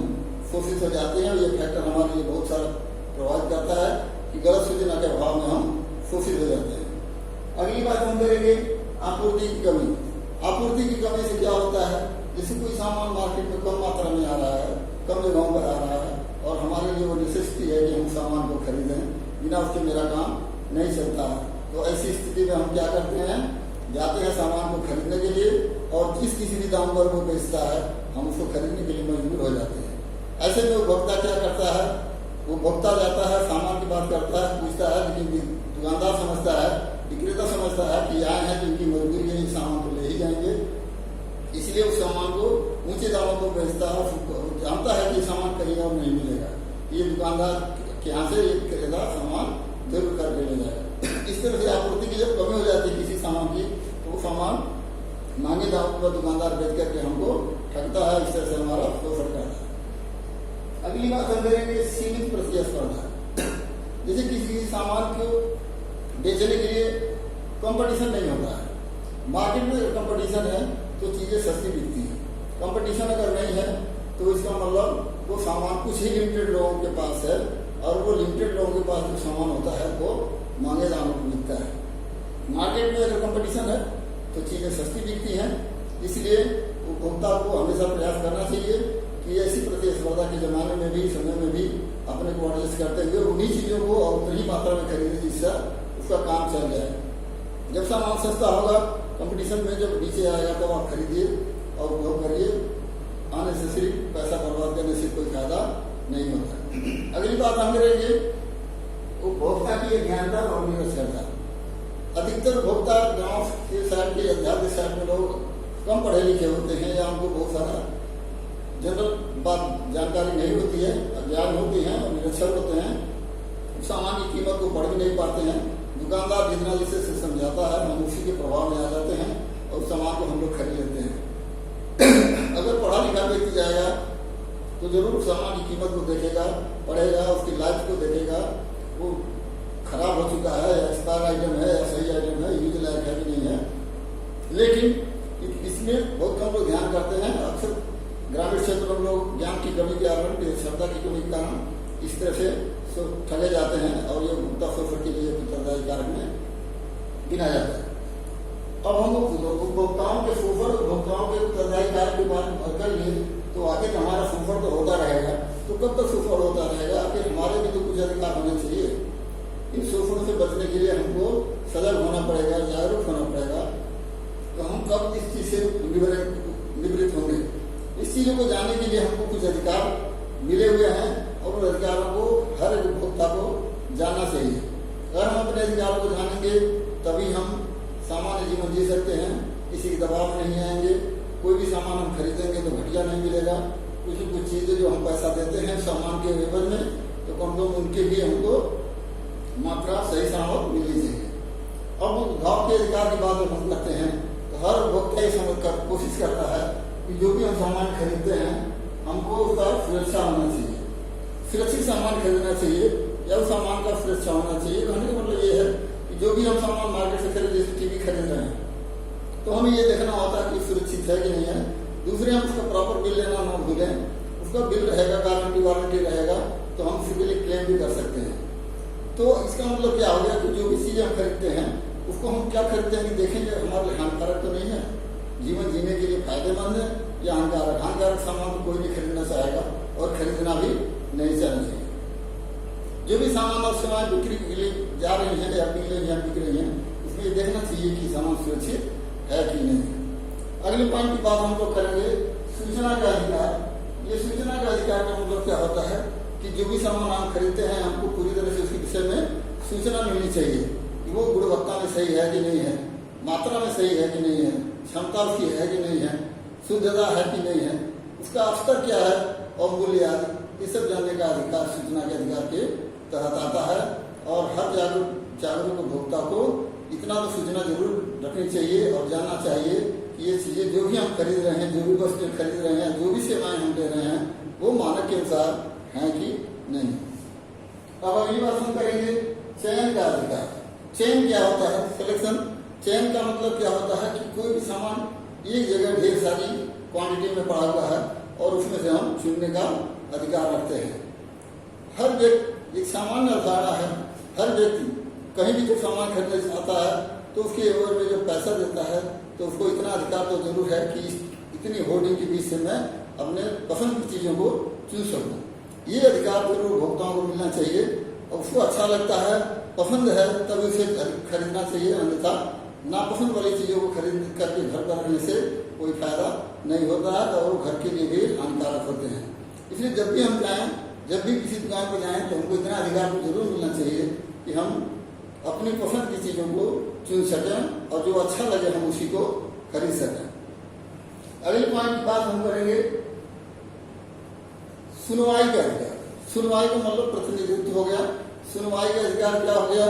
शोषित हो जाते हैं। और ये फैक्टर हमारे लिए बहुत सारा प्रभावित करता है कि गलत सूचना के अभाव में हम शोषित हो जाते हैं। अगली बात हम करेंगे आपूर्ति की कमी। आपूर्ति की कमी से क्या होता है? जैसे कोई सामान मार्केट में कम मात्रा में आ रहा है, कम जगहों पर आ रहा है, और हमारे लिए वो नेसेसिटी है कि हम सामान को खरीदें, बिना उसके मेरा काम नहीं चलता है। तो ऐसी स्थिति में हम क्या करते हैं, जाते हैं सामान को खरीदने के लिए, और जिस किसी भी दाम पर वो बेचता है हम उसको खरीदने के लिए मजबूर हो जाते हैं। ऐसे में उपभोक्ता क्या करता है, वो भोक्ता जाता है, सामान की बात करता है, पूछता है, लेकिन दुकानदार समझता है, विक्रेता समझता है कि आए हैं तो इनकी मजबूरी है, इस सामान को ले ही जाएंगे, इसलिए उस सामान को ऊंचे दामों पर बेचता है। जानता है कि सामान कहीं और नहीं मिलेगा, ये दुकानदार के यहाँ से एक खरीदा सामान जरूर करके ले जाएगा। इस तरह से आपूर्ति की जब कमी हो जाती है किसी सामान की, तो वो सामान महंगे दामों पर दुकानदार बेच करके हमको ठगता है। इस तरह से हमारा शोषण करता है। अगली बात हम करेंगे सीमित प्रतिस्पर्धा। जैसे किसी सामान को बेचने के लिए कंपटीशन नहीं होता है। मार्केट में कंपटीशन है तो चीजें सस्ती बिकती है। कंपटीशन अगर नहीं है तो इसका मतलब वो सामान कुछ ही लिमिटेड लोगों के पास है, और वो लिमिटेड लोगों के पास जो सामान होता है वो महंगे दामों पर बिकता है। मार्केट में अगर कंपटीशन है तो चीजें सस्ती बिकती हैं। इसलिए उपभोक्ता को हमेशा प्रयास करना चाहिए कि ऐसी प्रतिस्पर्धा के जमाने में भी, समय में भी अपने को एडजस्ट करते हुए उन्हीं चीजों को और उतनी मात्रा में खरीदे जिससे उसका काम चल जाए। जब सामान सस्ता होगा कंपटीशन में जब नीचे आएगा तब आप खरीदिए और उपभोग करिए। अननेसेसरी पैसा बर्बाद करने से कोई फायदा नहीं होता। अगली बात हम करेंगे उपभोक्ता की ज्ञानता और निरक्षरता। अधिकतर उपभोक्ता गांव के साइड के आध्यात्मिक साइड में लोग कम पढ़े लिखे होते हैं या उनको बहुत सारा जनरल बात जानकारी नहीं होती है, अज्ञान होती है और निरक्षर होते हैं। सामान की कीमत को पढ़ भी नहीं पाते हैं। दुकानदार जितना जिसे समझाता है हम उसी के प्रभाव में आ जाते हैं और सामान को हम लोग खरीद लेते हैं। अगर पढ़ा लिखा व्यक्ति जाएगा तो जरूर सामान की कीमत को देखेगा, पढ़ेगा, उसकी लाइफ को देखेगा, वो खराब हो चुका है या एक्सपायर आइटम है या सही आइटम है, यूज लायक है कि नहीं है। लेकिन इसमें बहुत कम लोग ध्यान करते हैं। अक्सर ग्रामीण क्षेत्र में लोग ज्ञान की कमी के कारण, क्षमता की कमी के कारण इस तरह से ठगे जाते हैं और ये उपभोक्ता शोषण के लिए उत्तरदायी कारक में गिना जाता है। अब हम उपभोक्ताओं के शोषण, उपभोक्ताओं के उत्तरदायी कारक की बात कर लिए तो आखिर हमारा शोषण तो होता रहेगा। तो कब तक शोषण होता रहेगा? आखिर हमारे भी तो कुछ अधिकार होने चाहिए। इन शोषण से बचने के लिए हमको सजग होना पड़ेगा, जागरूक होना पड़ेगा। तो हम कब इस चीज से निवृत्त होंगे? इस चीजों को जानने के लिए हमको कुछ अधिकार मिले हुए हैं और उन अधिकारों को हर उपभोक्ता को जानना चाहिए। अगर हम अपने अधिकारों को जानेंगे तभी हम सामान्य जीवन जी सकते हैं, किसी के दबाव में नहीं आएंगे। कोई भी सामान हम खरीदेंगे तो घटिया नहीं मिलेगा। कुछ चीजें जो हम पैसा देते हैं सामान के एवज में, तो कम से कम उनके भी हमको मात्रा सही सलामत मिलनी चाहिए। अब उपभोक्ता के अधिकार की बात हम करते हैं तो हर उपभोक्ता ये समझ कोशिश करता है कि जो भी हम सामान खरीदते हैं हमको उसका सुरक्षा होना चाहिए, सुरक्षित सामान खरीदना चाहिए या उस सामान का सुरक्षा होना चाहिए। कहने का मतलब ये है कि जो भी हम सामान मार्केट से खरीद, जैसे टीवी खरीद रहे हैं तो हमें ये देखना होता है कि सुरक्षित है कि नहीं है। दूसरे हम उसका प्रॉपर बिल लेना ना भूलें। उसका बिल रहेगा, गारंटी वारंटी रहेगा, तो हम उसके लिए क्लेम भी कर सकते हैं। तो इसका मतलब क्या हो गया कि जो भी चीजें हम खरीदते हैं उसको हम क्या खरीदते हैं कि देखेंगे हमारे लिए हानिकारक तो नहीं है, जीवन जीने के लिए फायदेमंद है या हानिकारक। हानिकारक सामान तो कोई नहीं खरीदना चाहेगा और खरीदना भी नहीं चाहिए। जो भी सामान और सेवाएं बिक्री के लिए जा रही हैं या बिक रही हैं उसमें ये देखना चाहिए कि सामान सुरक्षित है कि नहीं। अगले पॉइंट की बात हम लोग करेंगे सूचना का अधिकार। ये सूचना का अधिकार का मतलब क्या होता है कि जो भी सामान हम खरीदते हैं हमको पूरी तरह से उसके विषय में सूचना मिलनी चाहिए कि वो गुणवत्ता में सही है कि नहीं है, मात्रा में सही है कि नहीं है, क्षमता उसकी है कि नहीं है, शुद्धता है कि नहीं है, उसका स्तर क्या है और मूल्य आदि ये सब जानने का अधिकार सूचना के अधिकार के तहत आता है। और हर जागरूक उपभोक्ता को इतना तो सूचना जरूर रखनी चाहिए और जानना चाहिए कि ये चीजें जो भी हम खरीद रहे हैं, जो भी वस्तुएं खरीद रहे हैं, जो भी सेवाएं हम ले रहे हैं वो मानक के अनुसार हैं कि नहीं। अब अगली बात हम करेंगे चयन का अधिकार। चयन क्या होता है? सिलेक्शन। चयन का मतलब क्या होता है कि कोई भी सामान एक जगह ढेर सारी क्वांटिटी में पड़ा हुआ है और उसमें से हम चुनने का अधिकार रखते हैं। हर व्यक्ति, एक सामान्य अवधारणा है, हर व्यक्ति कहीं भी जो सामान खरीदना चाहता है तो उसके एवज में जो पैसा देता है तो उसको इतना अधिकार तो जरूर है कि इतनी होर्डिंग के बीच से मैं अपने पसंद की चीजों को चुन सकूं। ये अधिकार जरूर उपभोक्ताओं को मिलना चाहिए और उसको अच्छा लगता है, पसंद है तभी उसे खरीदना चाहिए। अन्यथा नापसंद वाली चीजों को खरीद करके घर पर रखने से कोई फायदा नहीं होता है और वो घर के लिए भी हानिकारक होते हैं। इसलिए जब भी हम जाएं, जब भी किसी दुकान पर जाएं तो हमको इतना अधिकार तो जरूर मिलना चाहिए कि हम अपनी पसंद की चीजों को चुन सकें और जो अच्छा लगे हम उसी को खरीद सकें। अगले पॉइंट की बात हम करेंगे सुनवाई का अधिकार। सुनवाई का मतलब प्रतिनिधित्व हो गया। सुनवाई का अधिकार क्या हो गया?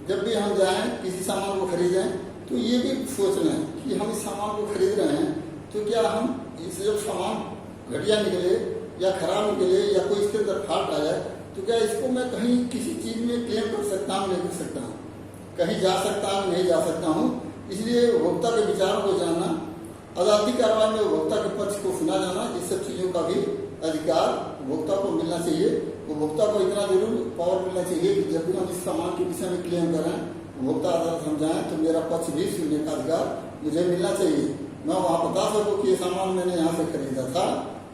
जब भी हम जाएं किसी सामान को खरीदें तो ये भी सोच लें कि हम इस सामान को खरीद रहे हैं तो क्या हम इससे जब सामान घटिया निकले या खराब निकले या कोई इसके अंदर फाल्ट आ जाए तो क्या इसको मैं कहीं किसी चीज में क्लेम कर सकता हूँ, नहीं कर सकता हूँ, कहीं जा सकता हूँ, नहीं जा सकता हूँ। इसलिए उपभोक्ता के विचारों को जानना, अदालती कार्रवाई में उपभोक्ता के पक्ष को सुना जाना, इस सब चीजों का भी अधिकार उपभोक्ता को मिलना चाहिए। उपभोक्ता को इतना जरूर पावर मिलना चाहिए कि जब भी हम इस सामान के विषय में क्लेम करें, उपभोक्ता अदालत हम जाए तो मेरा पक्ष भी सुनने का अधिकार मुझे मिलना चाहिए। मैं वहाँ बता सकूँ कि ये सामान मैंने यहाँ से खरीदा था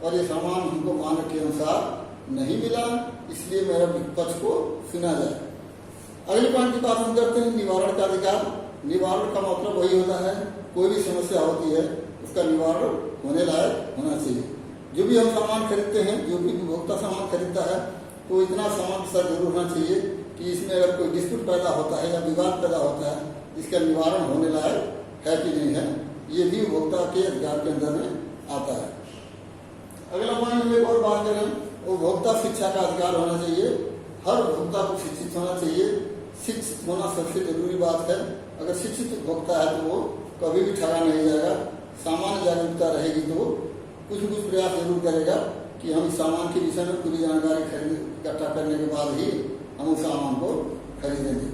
और ये सामान हमको मानक के अनुसार नहीं मिला, इसलिए मेरा पक्ष को सुना जाए। अगले पॉइंट की बात हम करते हैं निवारण का अधिकार। निवारण का मतलब वही होता है, कोई भी समस्या होती है उसका निवारण होने लायक होना चाहिए। जो भी हम सामान खरीदते हैं, जो भी उपभोक्ता सामान खरीदता है, तो इतना सामान के साथ जरूर होना चाहिए कि इसमें अगर कोई डिस्प्यूट पैदा होता है या विवाद पैदा होता है, इसका निवारण होने लायक है कि नहीं है, ये भी उपभोक्ता के अधिकार के अंदर में आता है। अगला पॉइंट में एक और बात करें, उपभोक्ता शिक्षा का अधिकार होना चाहिए। हर उपभोक्ता को शिक्षित होना चाहिए। शिक्षित होना सबसे जरूरी बात है। अगर शिक्षित उपभोक्ता है तो वो कभी भी ठगा नहीं जाएगा। सामान्य जागरूकता रहेगी तो कुछ प्रयास जरूर करेगा कि हम इस सामान के विषय में पूरी जानकारी इकट्ठा करने के बाद ही हम उस सामान को खरीदेंगे।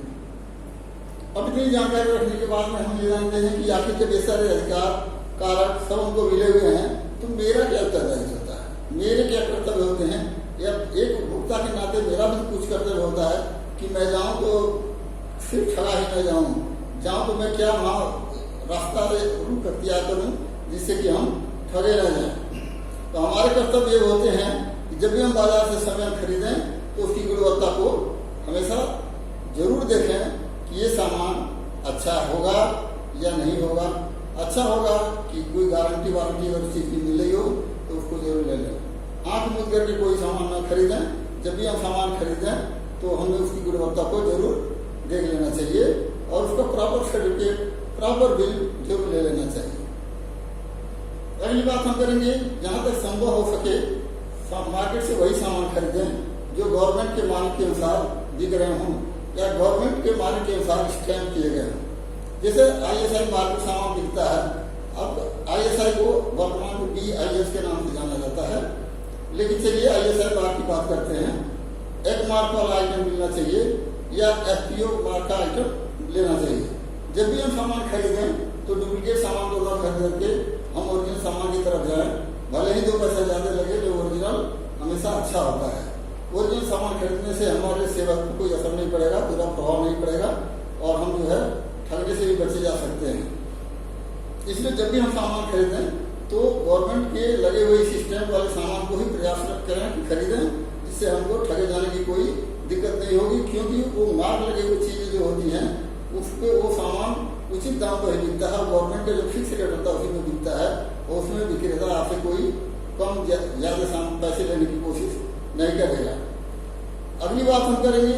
अब इतनी जानकारी रखने के बाद में हम ये जानते हैं कि आखिर के बेसारे अधिकार कारक सब उनको मिले हुए हैं, तो मेरा क्या उत्तरदायित्व होता है, मेरे क्या कर्तव्य होते हैं, या एक उपभोक्ता के नाते मेरा भी कुछ कर्तव्य होता है कि मैं जाऊं तो सिर्फ ठगा ही न जाऊं तो मैं क्या वहाँ रास्ता रुख अख्तियार करूं जिससे कि हम ठगे न जाएं। तो हमारे कर्तव्य ये होते हैं कि जब भी हम बाजार से सामान खरीदें तो उसकी गुणवत्ता को हमेशा जरूर देखें कि ये सामान अच्छा होगा या नहीं होगा। अच्छा होगा कि कोई गारंटी वारंटी अगर चीज की मिल रही हो तो उसको जरूर ले लें। आंख मूंद करके कोई सामान न खरीदें। जब भी हम सामान खरीदें तो हमें उसकी गुणवत्ता को जरूर देख लेना चाहिए और उसका प्रॉपर सर्टिफिकेट, प्रॉपर बिल जरूर ले लेना चाहिए। अगली बात हम करेंगे, जहां तक संभव हो सके मार्केट से वही सामान खरीदें जो गवर्नमेंट के मानक के अनुसार बिक रहे हों या गवर्नमेंट के मानक के अनुसार स्टैम्प किए गए हों। जैसे ISI मार्केट सामान बिकता है, अब ISI को वर्तमान में BIS के नाम से जाना जाता है, लेकिन चलिए ISI मार्क की बात करते हैं। एक मार्क वाला आइटम मिलना चाहिए या FPO मार्क का आइटम लेना चाहिए। जब भी हम सामान खरीदें तो डुप्लीकेट सामान को न खरीद करके हम ओरिजिनल सामान की तरफ जाएं। भले ही 2 पैसा ज्यादा लगे, तो ओरिजिनल हमेशा अच्छा होता है। ओरिजिनल सामान खरीदने से हमारे सेवा को कोई असर नहीं पड़ेगा, पूरा प्रभाव नहीं पड़ेगा और हम जो है ठगने से भी बचे जा सकते हैं। इसलिए जब भी हम सामान खरीदें तो गवर्नमेंट के लगे हुए सिस्टम वाले सामान को ही प्रयास करें कि खरीदें, जिससे हमको ठगे जाने की कोई दिक्कत नहीं होगी। क्योंकि वो मार्क लगे हुई चीजें जो होती हैं उस पर वो सामान उचित दाम पर ही बिकता है। गवर्नमेंट का जो फिक्स रेट होता है उसी में बिकता है और उसमें विक्रेता आपसे कोई कम ज्यादा पैसे लेने की कोशिश नहीं करेगा। अगली बात हम करेंगे,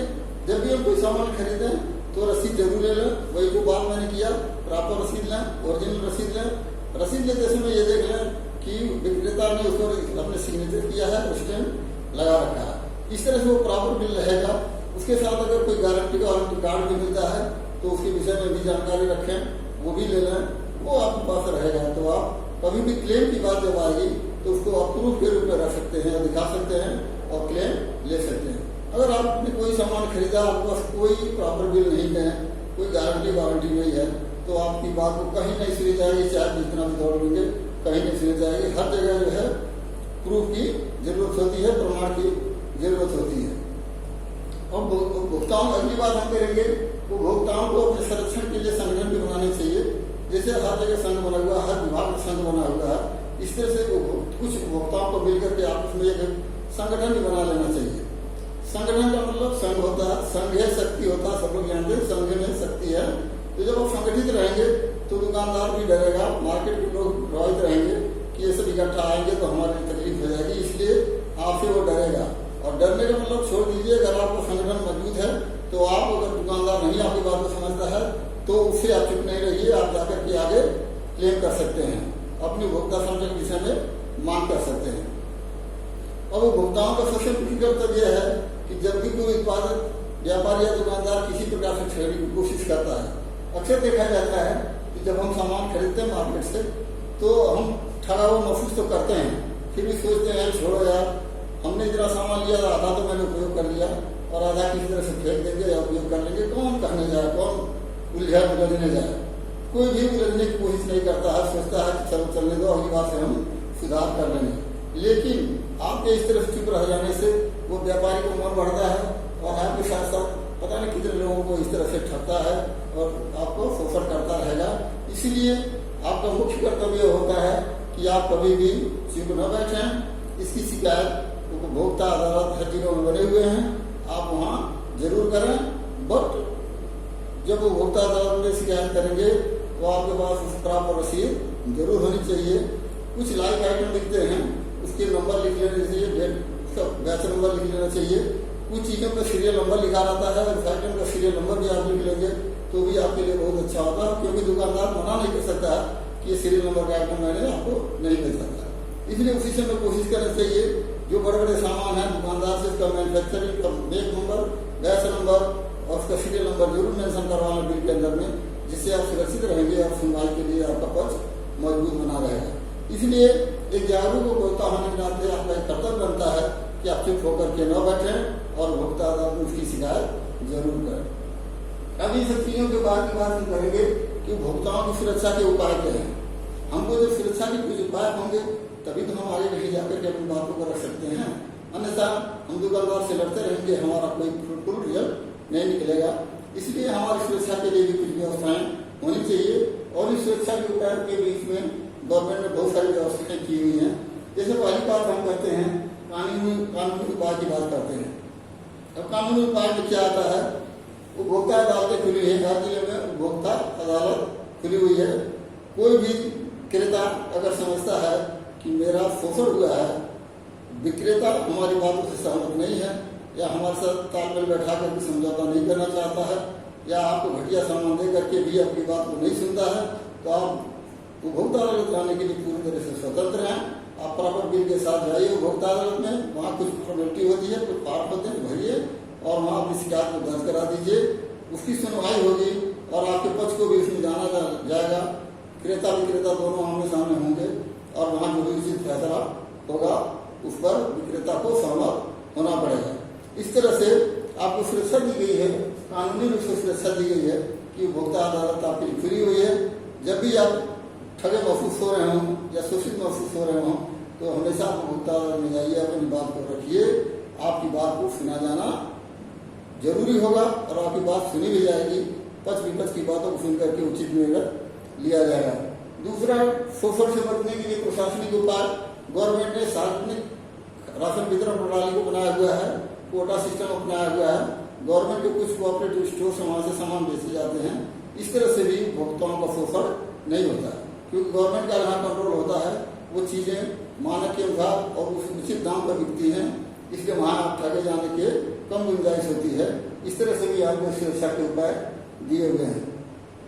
जब भी हम कोई सामान खरीदें तो रसीद जरूर ले लें। वही को बात मैंने किया, प्रॉपर रसीद लें, ओरिजिनल रसीद लें। रसीद लेते समय ये देख लें कि विक्रेता ने उसको अपने सिग्नेचर किया है, स्टैम्प लगा रखा है। इस तरह से वो प्रॉपर बिल रहेगा। उसके साथ अगर कोई गारंटी वारंटी कार्ड भी मिलता है तो उसके विषय में भी जानकारी रखें, वो भी ले लें, वो आपके पास रहेगा। तो आप कभी भी क्लेम की बात जब आएगी तो उसको आप प्रूफ के रूप में रख सकते हैं, दिखा सकते हैं और क्लेम ले सकते हैं। अगर आपने कोई सामान खरीदा, आपके पास कोई प्रॉपर बिल नहीं है, कोई गारंटी वारंटी नहीं है, तो आपकी बात को कहीं नहीं सुनी जाएगी। चाहे जितना भी दौड़ लेंगे कहीं नहीं सुनी जाएगी। हर जगह जो है प्रूफ की जरूरत होती है, प्रमाण की जरूरत होती है। और उपभोक्ताओं, अगली बात हम करेंगे, उपभोक्ताओं को अपने संरक्षण के लिए संगठन भी बनाने चाहिए। जैसे हर जगह संघ बना हुआ, हर विभाग में संघ बना हुआ है, इस तरह से कुछ उपभोक्ताओं को मिलकर के आपस में एक संगठन भी बना लेना चाहिए। संगठन का मतलब संघ होता है, संघ है शक्ति होता है, सब लोग जानते हैं संघ में शक्ति है। तो जब आप संगठित रहेंगे तो दुकानदार भी डरेगा, मार्केट के लोग प्रभावित रहेंगे कि ये सब इकट्ठा आएंगे तो हमारी तकलीफ हो जाएगी, इसलिए आपसे वो डरेगा। और डरने का मतलब छोड़ दीजिए, अगर आपका संगठन मजबूत है तो आप, अगर दुकानदार नहीं आपकी बात को समझता है तो उससे आप चुप नहीं रहिए, आप जाकर के आगे क्लेम कर सकते हैं, अपनी उपभोक्ता संरक्षण के विषय में मांग कर सकते हैं। और उपभोक्ताओं का सबसे मुख्य कर्तव्य यह है कि जब भी कोई उत्पादक, व्यापारी या दुकानदार किसी प्रकार से ठगने की कोशिश करता है, अक्सर देखा जाता है कि जब हम सामान खरीदते हैं मार्केट से तो हम ठगा हुआ महसूस तो करते हैं, फिर भी सोचते हैं छोड़ो यार, हमने इतना सामान लिया, आधा तो मैंने उपयोग कर लिया और आधा किसी तरह से फेंक देंगे या उपयोग कर लेंगे। कौन कहने जाए, कौन उलझने जाए? कोई भी उलझने की कोशिश नहीं करता है, सोचता है कि चलो चलने दो, अगली बार से हम सुधार कर लेंगे। लेकिन आपके इस तरफ चुप रह जाने से वो व्यापारी को मन बढ़ता है और आपके साथ साथ पता नहीं कितने लोगों को इस तरह से ठगता है और आपको शोषण करता रहेगा। इसलिए आपका मुख्य कर्तव्य होता है कि आप कभी भी चुप न बैठें। इसकी शिकायत उपभोक्ता अदालत हर जगह में बने हुए हैं, आप वहाँ जरूर करें। बट जब उपभोक्ता अदालत में शिकायत करेंगे तो आपके पास उस प्राप्त रसीद जरूर होनी चाहिए। कुछ लाइक आइटम लिखते हैं, उसके नंबर लिख लेना चाहिए, डेट उसका बैच नंबर लिख लेना चाहिए। कुछ चीज़ों का सीरियल नंबर लिखा रहता है, उस आइटम का सीरियल नंबर भी आप लिख लेंगे तो भी आपके लिए बहुत अच्छा होगा, क्योंकि दुकानदार मना नहीं कर सकता कि ये सीरियल नंबर का आइटम मैंने आपको नहीं मिल सकता। इसलिए उसी समय कोशिश करना चाहिए जो बड़े बड़े सामान हैं दुकानदार से उसका मैन्युफैक्चरिंग का मेक नंबर, बैच नंबर और उसका सीरियल नंबर जरूर मेंशन करवाना बिल के अंदर में, जिससे आप सुरक्षित रहेंगे और सुनवाई के लिए आपका पक्ष मजबूत बना रहेगा। इसलिए एक जागरूक उपभोक्ता होने के नाते आपका एक कर्तव्य बनता है कि आप चुप होकर के न बैठें और उपभोक्ता अदालत में उसकी शिकायत जरूर करें। अब इन सब चीजों के बाद की बात हम करेंगे कि उपभोक्ताओं की सुरक्षा के उपाय क्या हैं। हमको जब सुरक्षा के कुछ उपाय होंगे तभी तो हम आगे नहीं जाकर के अपनी बातों को रख सकते हैं, अन्यथा हम दुकानदार से लड़ते रहेंगे, हमारा कोई फ्रूटफुल रिजल्ट नहीं निकलेगा। इसलिए हमारी सुरक्षा के लिए भी कुछ व्यवस्थाएं होनी चाहिए और इस सुरक्षा के उपाय के बीच में गवर्नमेंट ने बहुत सारी व्यवस्थाएं की हुई हैं। जैसे पहली बात हम कहते हैं कानूनी उपाय की बात करते हैं। अब कानूनी उपाय में क्या आता है, उपभोक्ता अदालतें खुली है, हर जिले में उपभोक्ता अदालत खुली हुई है। कोई भी क्रेता अगर समझता है कि मेरा शोषण हुआ है, विक्रेता हमारी बातों से सहमत नहीं है या हमारे साथ तालमेल बैठा करके समझौता नहीं करना चाहता है या आपको घटिया सामान दे करके भी आपकी बात को नहीं सुनता है, तो आप उपभोक्ता अदालत जाने के लिए पूरी तरह से स्वतंत्र हैं। आप प्रॉपर बिल के साथ जाइए उपभोक्ता अदालत में, वहाँ कुछ फॉर्मेलिटी होती है, कुछ पार्ट होते हैं, भरिए और वहाँ अपनी शिकायत को दर्ज करा दीजिए। उसकी सुनवाई होगी और आपके पक्ष को भी उसमें जाना जाएगा। क्रेता विक्रेता दोनों आमने सामने होंगे और वहाँ जो भी उचित फैसला होगा उस पर विक्रेता को सहमत होना पड़ेगा। इस तरह से आपको सुरक्षा दी गई है, कानूनी रूप से सुरक्षा दी गई है कि उपभोक्ता अदालत आपके लिए खुली हुई है। जब भी आप ठगे महसूस हो रहे हों या शोषित महसूस हो रहे हों तो हमेशा उपभोक्ता अदालत में जाइए, अपनी बात को रखिए। आपकी बात को सुना जाना जरूरी होगा और आपकी बात सुनी भी जाएगी। पक्ष विपक्ष की बातों को सुनकर के उचित निर्णय लिया जाएगा। दूसरा, शोषण से बचने के लिए प्रशासनिक उपाय। गवर्नमेंट ने सार्वजनिक राशन वितरण प्रणाली को बनाया हुआ है, कोटा सिस्टम अपनाया हुआ है। गवर्नमेंट के कुछ कोऑपरेटिव स्टोर से वहाँ से सामान बेचे जाते हैं। इस तरह से भी उपभोक्ताओं का शोषण नहीं होता है, क्योंकि गवर्नमेंट का जहाँ कंट्रोल होता है वो चीज़ें मानक के अनुसार और उचित दाम पर बिकती हैं, इसलिए वहाँ आप ठगे जाने के कम गुंजाइश होती है। इस तरह से भी आपको सुरक्षा के उपाय दिए हुए हैं।